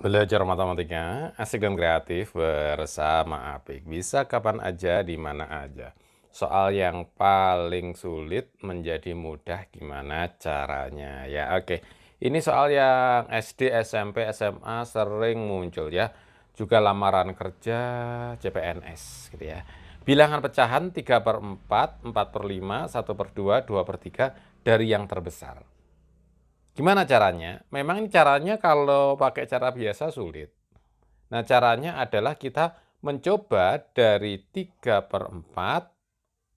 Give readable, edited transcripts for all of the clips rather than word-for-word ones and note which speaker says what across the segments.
Speaker 1: Belajar matematika asik dan kreatif bersama Apik. Bisa kapan aja, di mana aja. Soal yang paling sulit menjadi mudah gimana caranya ya. Oke. Ini soal yang SD, SMP, SMA sering muncul ya. Juga lamaran kerja, CPNS gitu ya. Bilangan pecahan 3/4, 4/5, 1/2, 2/3 dari yang terbesar. Gimana caranya? Memang ini caranya kalau pakai cara biasa sulit. Nah, caranya adalah kita mencoba dari 3/4,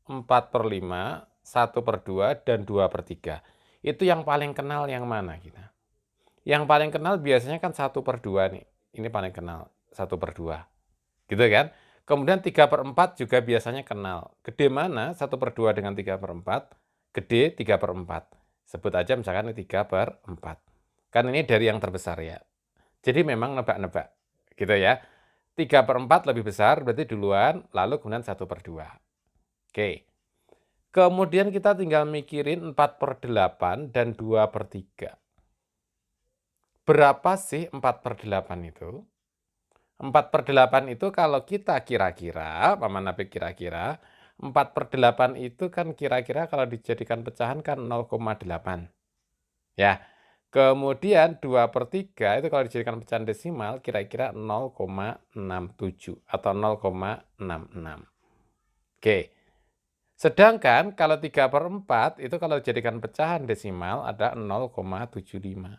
Speaker 1: 4/5, 1/2, dan 2/3. Itu yang paling kenal yang mana kita? Yang paling kenal biasanya kan 1/2 nih. Ini paling kenal, 1/2. Gitu kan? Kemudian 3/4 juga biasanya kenal. Gede mana 1/2 dengan 3/4? Gede 3/4. Sebut aja misalkan ini 3/4. Kan ini dari yang terbesar ya. Jadi memang nebak-nebak. Gitu ya. 3/4 lebih besar berarti duluan, lalu kemudian 1/2. Oke. Kemudian kita tinggal mikirin 4/8 dan 2/3. Berapa sih 4/8 itu? 4/8 itu kalau kita kira-kira, Paman Apik kira-kira, 4/8 itu kan kira-kira kalau dijadikan pecahan kan 0,8. Ya. Kemudian 2/3 itu kalau dijadikan pecahan desimal kira-kira 0,67 atau 0,66. Oke. Sedangkan kalau 3/4 itu kalau dijadikan pecahan desimal ada 0,75.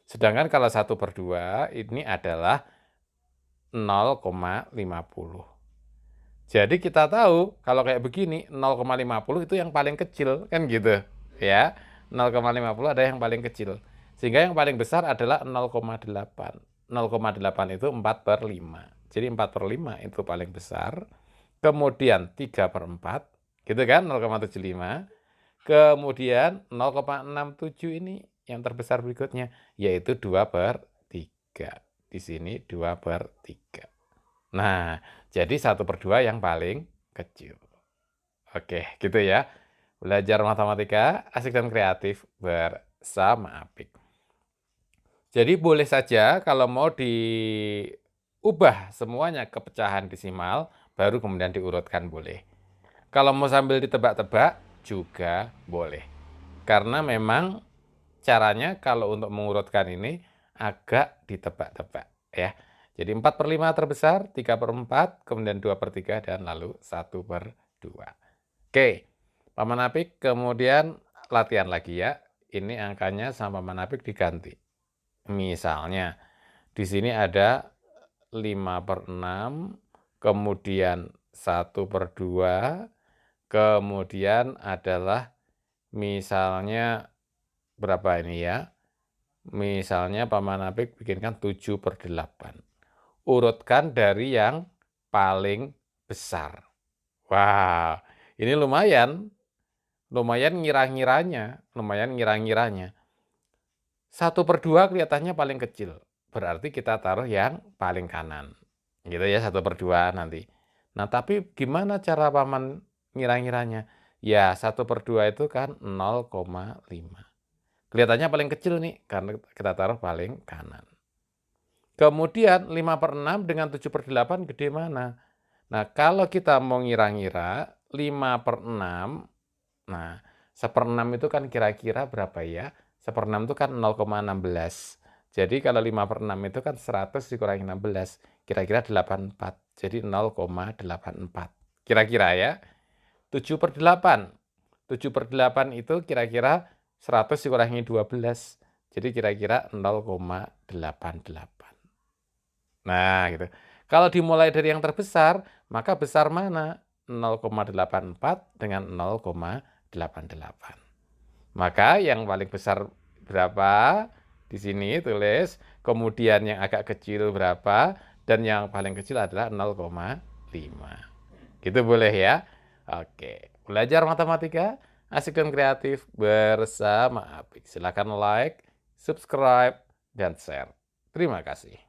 Speaker 1: Sedangkan kalau 1/2 ini adalah 0,50. Jadi kita tahu kalau kayak begini 0,50 itu yang paling kecil kan gitu ya. 0,50 ada yang paling kecil. Sehingga yang paling besar adalah 0,8. 0,8 itu 4/5. Jadi 4/5 itu paling besar. Kemudian 3/4 gitu kan 0,75. Kemudian 0,67 ini yang terbesar berikutnya yaitu 2/3. Di sini 2/3. Nah, jadi 1/2 yang paling kecil. Oke, gitu ya. Belajar matematika asik dan kreatif bersama Apik. Jadi boleh saja kalau mau diubah semuanya ke pecahan desimal, baru kemudian diurutkan boleh. Kalau mau sambil ditebak-tebak juga boleh. Karena memang caranya kalau untuk mengurutkan ini agak ditebak-tebak ya. Jadi 4/5 terbesar, 3/4, kemudian 2/3, dan lalu 1/2. Oke, Paman Apik kemudian latihan lagi ya. Ini angkanya sama Paman Apik diganti. Misalnya, di sini ada 5/6, kemudian 1/2, kemudian adalah misalnya berapa ini ya? Misalnya Paman Apik bikinkan 7/8. Urutkan dari yang paling besar. Wah, ini lumayan. Lumayan ngira-ngiranya. 1/2 kelihatannya paling kecil. Berarti kita taruh yang paling kanan. Gitu ya, 1/2 nanti. Nah, tapi gimana cara Paman ngira-ngiranya? Ya, 1/2 itu kan 0,5. Kelihatannya paling kecil nih, karena kita taruh paling kanan. Kemudian 5/6 dengan 7/8 gede mana? Nah, kalau kita mau ngira-ngira 5/6, nah 1/6 itu kan kira-kira berapa ya? 1/6 itu kan 0,16. Jadi kalau 5/6 itu kan 100 dikurangi 16, kira-kira 84. Jadi 0,84. Kira-kira ya. 7/8. 7/8 itu kira-kira 100 dikurangi 12. Jadi kira-kira 0,88. Nah, gitu. Kalau dimulai dari yang terbesar, maka besar mana? 0,84 dengan 0,88. Maka yang paling besar berapa? Di sini tulis, kemudian yang agak kecil berapa, dan yang paling kecil adalah 0,5. Gitu boleh ya? Oke, belajar matematika asik dan kreatif bersama Apik. Silakan like, subscribe, dan share. Terima kasih.